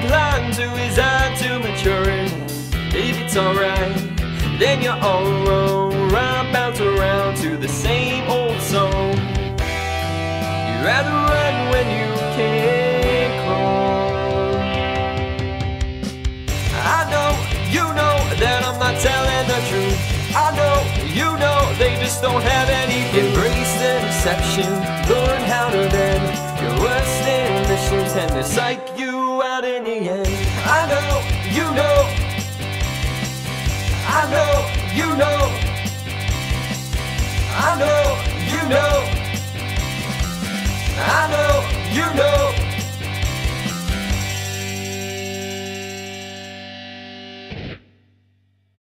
inclined to his eye to maturing. If it's alright, then you're all wrong. Right, bounce around to the same old song. You'd rather run when you can't crawl. I know, you know that I'm not telling the truth. I know, you know, they just don't have any. Embrace the deception, learn how to bend your worst ambitions, and to psych you out in the end. I know, you know, I know, you know, I know, you know, I know, you know.